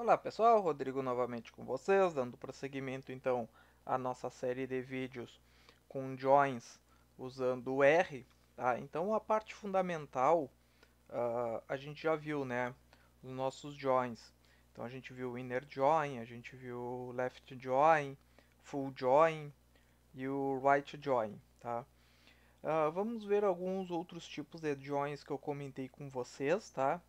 Olá pessoal, Rodrigo novamente com vocês, dando prosseguimento então à nossa série de vídeos com joins usando o R, tá? Então a parte fundamental a gente já viu, né? Os nossos joins. Então a gente viu o inner join, a gente viu o left join, full join e o right join, tá? Vamos ver alguns outros tipos de joins que eu comentei com vocês, tá?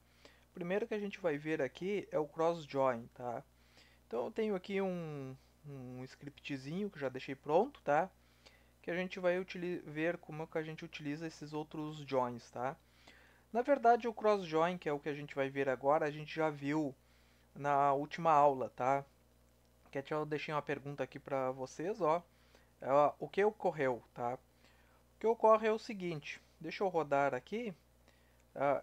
O primeiro que a gente vai ver aqui é o cross join, tá? Então eu tenho aqui um scriptzinho que já deixei pronto, tá? Que a gente vai ver como que a gente utiliza esses outros joins, tá? Na verdade, o cross join, que é o que a gente vai ver agora, a gente já viu na última aula, tá? Que até eu deixei uma pergunta aqui para vocês, ó. O que ocorreu, tá? O que ocorre é o seguinte, deixa eu rodar aqui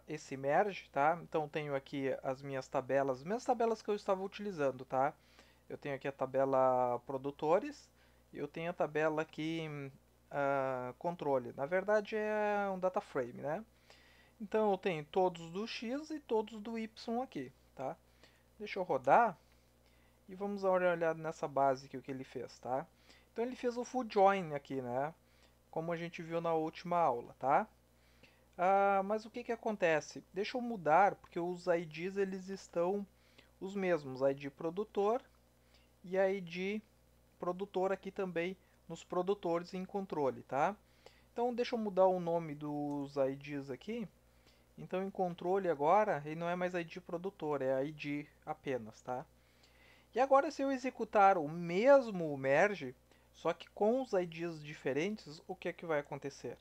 esse merge, tá? Então tenho aqui as minhas tabelas que eu estava utilizando, tá? Eu tenho aqui a tabela produtores e eu tenho a tabela aqui controle. Na verdade é um data frame, né? Então eu tenho todos do X e todos do Y aqui, tá? Deixa eu rodar e vamos dar uma olhada nessa base aqui o que ele fez, tá? Então ele fez o full join aqui, né? Como a gente viu na última aula, tá? Mas o que que acontece? Deixa eu mudar porque os IDs eles estão os mesmos, ID produtor e ID produtor aqui também nos produtores em controle, tá? Então deixa eu mudar o nome dos IDs aqui. Então em controle agora ele não é mais ID produtor, é ID apenas, tá? E agora se eu executar o mesmo merge, só que com os IDs diferentes, o que é que vai acontecer?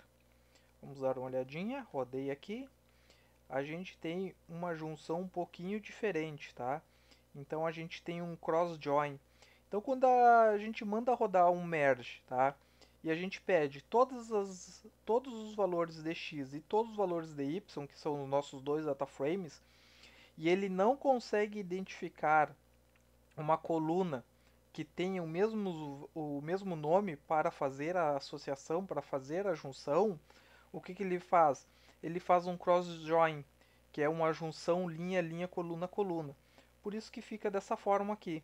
Vamos dar uma olhadinha, rodei aqui. A gente tem uma junção um pouquinho diferente, tá? Então a gente tem um cross join. Então quando a gente manda rodar um merge, tá? E a gente pede todos os valores de x e todos os valores de y, que são os nossos dois data frames, e ele não consegue identificar uma coluna que tenha o mesmo nome para fazer a associação, para fazer a junção, o que, que ele faz? Ele faz um cross join, que é uma junção linha, linha, coluna, coluna. Por isso que fica dessa forma aqui,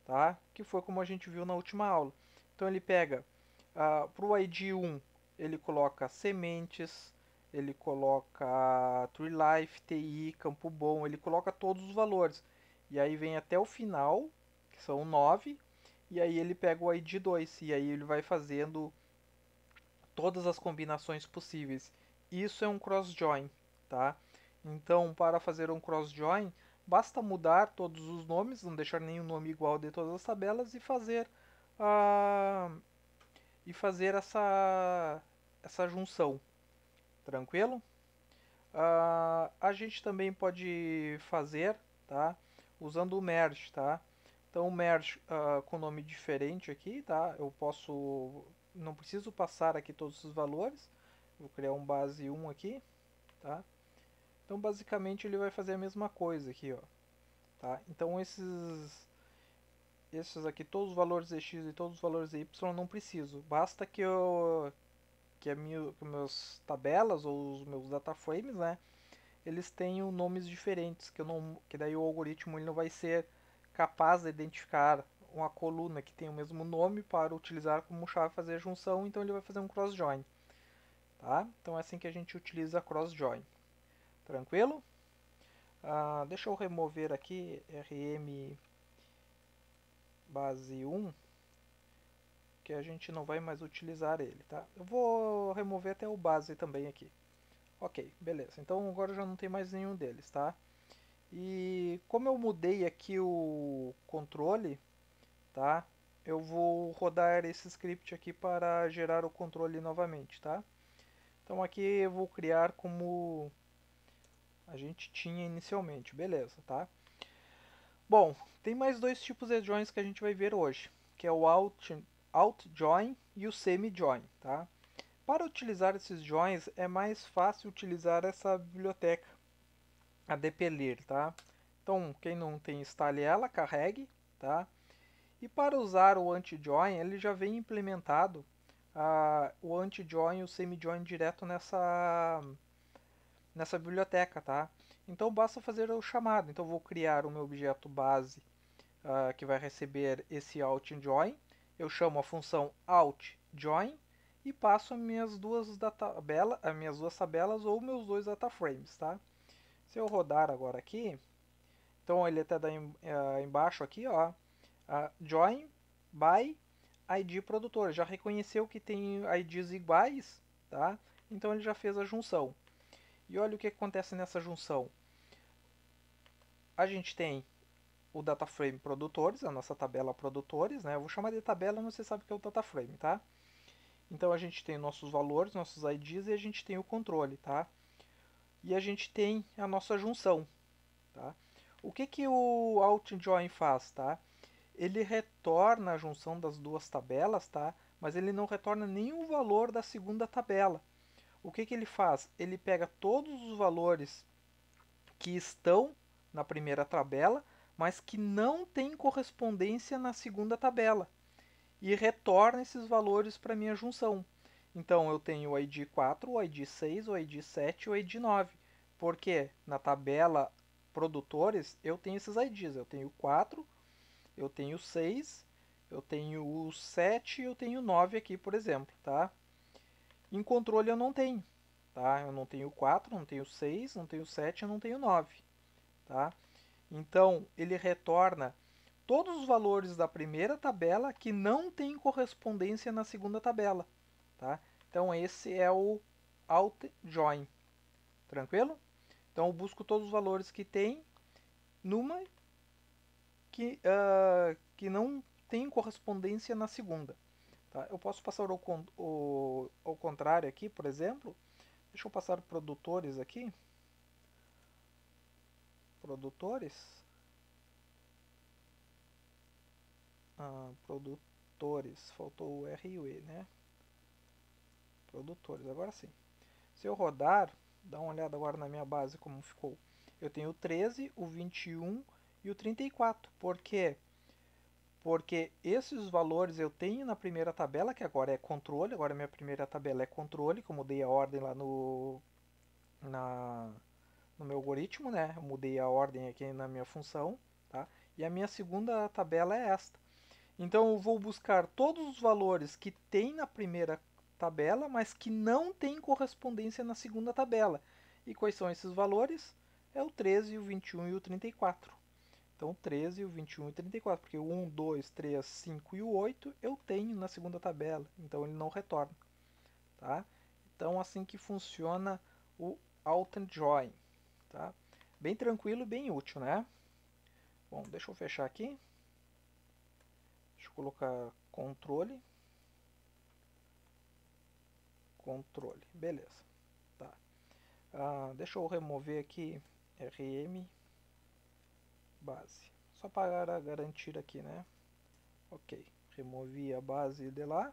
tá? Que foi como a gente viu na última aula. Então ele pega para o ID 1, ele coloca sementes, ele coloca Tree Life, TI, Campo Bom, ele coloca todos os valores. E aí vem até o final, que são 9, e aí ele pega o ID 2, e aí ele vai fazendo todas as combinações possíveis. Isso é um cross join, tá? Então, para fazer um cross join, basta mudar todos os nomes, não deixar nenhum nome igual de todas as tabelas uh, e fazer essa junção, tranquilo? A gente também pode fazer, tá? Usando o merge, tá? Então o merge com nome diferente aqui, tá? Eu posso, não preciso passar aqui todos os valores. Vou criar um base 1 aqui, tá? Então basicamente ele vai fazer a mesma coisa aqui, ó, tá? Então esses aqui, todos os valores de x e todos os valores de y eu não preciso. Basta que meus tabelas ou os meus data frames, né? Eles tenham nomes diferentes, que daí o algoritmo ele não vai ser capaz de identificar uma coluna que tem o mesmo nome para utilizar como chave fazer a junção, então ele vai fazer um cross join, tá? Então é assim que a gente utiliza cross join. Tranquilo? Deixa eu remover aqui rm base 1, que a gente não vai mais utilizar ele, tá? Eu vou remover até o base também aqui. Ok, beleza. Então agora já não tem mais nenhum deles, tá? E como eu mudei aqui o controle, tá? Eu vou rodar esse script aqui para gerar o controle novamente, tá? Então aqui eu vou criar como a gente tinha inicialmente, beleza, tá? Bom, tem mais dois tipos de joins que a gente vai ver hoje, que é o alt join e o semi join, tá? Para utilizar esses joins é mais fácil utilizar essa biblioteca, a dplyr, tá? Então, quem não tem, instale ela, carregue, tá? E para usar o anti-join, ele já vem implementado o anti-join e o semi-join direto nessa biblioteca, tá? Então basta fazer o chamado. Então vou criar o meu objeto base que vai receber esse out join. Eu chamo a função out join e passo as minhas duas tabelas ou meus dois data frames, tá? Se eu rodar agora aqui, então ele até dá embaixo aqui, ó, join by ID produtor. Já reconheceu que tem IDs iguais, tá? Então ele já fez a junção. E olha o que acontece nessa junção. A gente tem o data frame produtores, a nossa tabela produtores, né? Eu vou chamar de tabela, mas você sabe que é o data frame, tá? Então a gente tem nossos valores, nossos IDs e a gente tem o controle, tá? E a gente tem a nossa junção, tá? O que que o out join faz, tá? Ele retorna a junção das duas tabelas, tá? Mas ele não retorna nenhum valor da segunda tabela. O que que ele faz? Ele pega todos os valores que estão na primeira tabela, mas que não têm correspondência na segunda tabela, e retorna esses valores para minha junção. Então eu tenho o ID 4, o ID 6, o ID 7 e o ID 9. Porque na tabela produtores eu tenho esses IDs. Eu tenho 4, eu tenho 6, eu tenho o 7 e eu tenho 9 aqui, por exemplo, tá? Em controle eu não tenho, tá? Eu não tenho 4, não tenho 6, não tenho 7, eu não tenho 9, tá? Então, ele retorna todos os valores da primeira tabela que não tem correspondência na segunda tabela, tá? Então, esse é o out join, tranquilo? Então, eu busco todos os valores que tem numa que não tem correspondência na segunda. Tá? Eu posso passar ao contrário aqui, por exemplo. Deixa eu passar produtores aqui. Produtores. Produtores. Faltou o R e o E, né? Produtores, agora sim. Se eu rodar, dá uma olhada agora na minha base como ficou. Eu tenho o 13, o 21 e o 34. Por quê? Porque esses valores eu tenho na primeira tabela, que agora é controle. Agora minha primeira tabela é controle, que eu mudei a ordem lá no meu algoritmo, né? Eu mudei a ordem aqui na minha função, tá? E a minha segunda tabela é esta. Então eu vou buscar todos os valores que tem na primeira tabela, mas que não tem correspondência na segunda tabela. E quais são esses valores? É o 13, o 21 e o 34. Então, o 13, o 21 e o 34, porque o 1, 2, 3, 5 e o 8 eu tenho na segunda tabela, então ele não retorna. Tá? Então, assim que funciona o Alt and Join. Tá? Bem tranquilo, bem útil, né? Bom, deixa eu fechar aqui. Deixa eu colocar controle. Controle, beleza. Tá. Deixa eu remover aqui RM base. Só para garantir aqui, né? Ok. Removi a base de lá.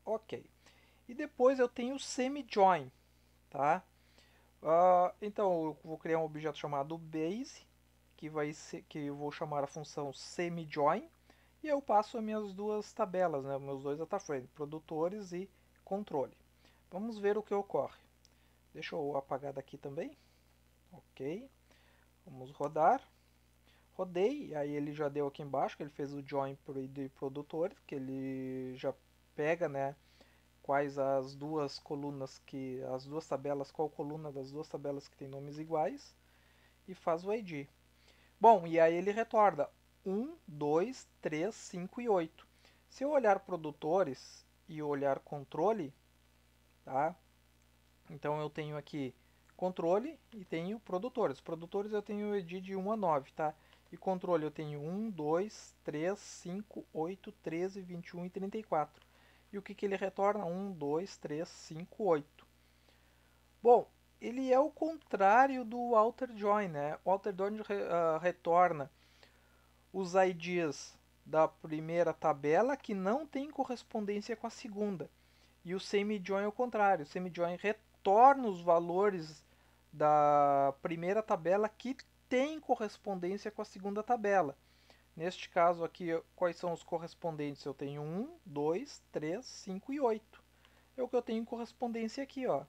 Ok. E depois eu tenho o semi-join, tá? Então eu vou criar um objeto chamado base, que eu vou chamar a função semi-join, e eu passo as minhas duas tabelas, né, meus dois data frames, produtores e controle. Vamos ver o que ocorre. Deixa eu apagar daqui também. Ok. Vamos rodar. Rodei, aí ele já deu aqui embaixo, que ele fez o join de produtores, que ele já pega, né, quais as duas colunas as duas tabelas, qual coluna das duas tabelas que tem nomes iguais, e faz o ID. Bom, e aí ele retorna 1, 2, 3, 5 e 8. Se eu olhar produtores e olhar controle, tá? Então eu tenho aqui controle e tenho produtores. Produtores eu tenho o ID de 1 a 9, tá? E controle eu tenho 1, 2, 3, 5, 8, 13, 21 e 34. E o que, que ele retorna? 1, 2, 3, 5, 8. Bom, ele é o contrário do outer join, né? O outer join retorna os IDs da primeira tabela que não tem correspondência com a segunda. E o semi-join é o contrário. O semi-join retorna os valores da primeira tabela que tem correspondência com a segunda tabela. Neste caso aqui, quais são os correspondentes? Eu tenho 1, 2, 3, 5 e 8. É o que eu tenho em correspondência aqui, ó.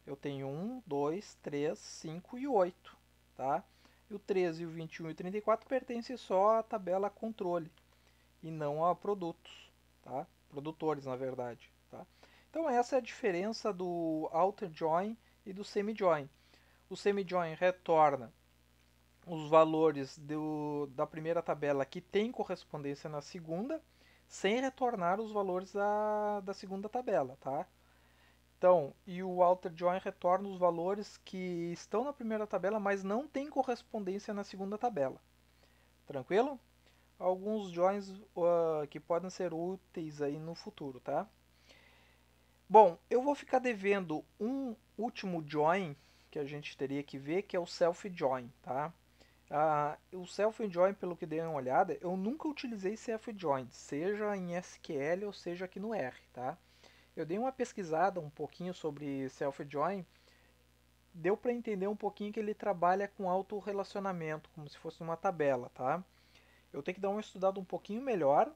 eu tenho 1, 2, 3, 5 e 8, tá? E o 13, o 21 e o 34 pertencem só à tabela controle e não a produtos, tá? Produtores, na verdade, tá? Então essa é a diferença do outer join e do semi-join. O semi-join retorna os valores da primeira tabela que tem correspondência na segunda, sem retornar os valores da segunda tabela, tá? Então, e o outer join retorna os valores que estão na primeira tabela, mas não tem correspondência na segunda tabela. Tranquilo? Alguns joins que podem ser úteis aí no futuro, tá? Bom, eu vou ficar devendo um último join que a gente teria que ver, que é o self join, tá? O self-join, pelo que dei uma olhada, eu nunca utilizei self-join, seja em SQL ou seja aqui no R, tá? Eu dei uma pesquisada um pouquinho sobre self-join, deu para entender um pouquinho que ele trabalha com autorrelacionamento, como se fosse uma tabela, tá? Eu tenho que dar uma estudada um pouquinho melhor.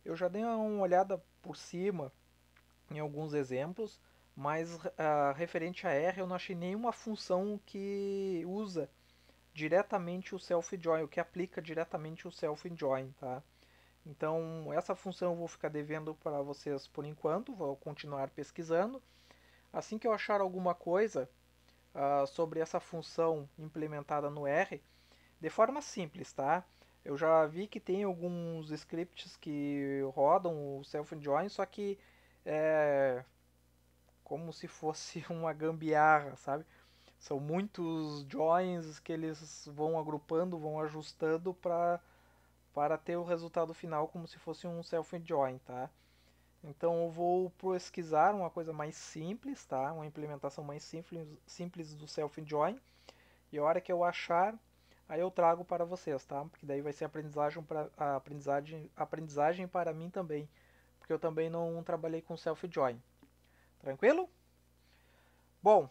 Eu já dei uma olhada por cima em alguns exemplos, mas referente a R eu não achei nenhuma função que usa diretamente o self-join, o que aplica diretamente o self-join, tá? Então, essa função eu vou ficar devendo para vocês por enquanto, vou continuar pesquisando. Assim que eu achar alguma coisa sobre essa função implementada no R, de forma simples, tá? Eu já vi que tem alguns scripts que rodam o self-join, só que é como se fosse uma gambiarra, sabe? São muitos joins que eles vão agrupando, vão ajustando para ter o resultado final como se fosse um self-join, tá? Então eu vou pesquisar uma coisa mais simples, tá? Uma implementação mais simples do self-join. E a hora que eu achar, aí eu trago para vocês, tá? Porque daí vai ser aprendizagem para mim também, porque eu também não trabalhei com self-join. Tranquilo? Bom,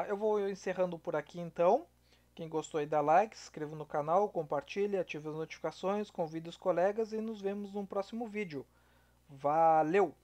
eu vou encerrando por aqui então. Quem gostou aí dá like, se inscreva no canal, compartilhe, ative as notificações, convide os colegas e nos vemos no próximo vídeo. Valeu!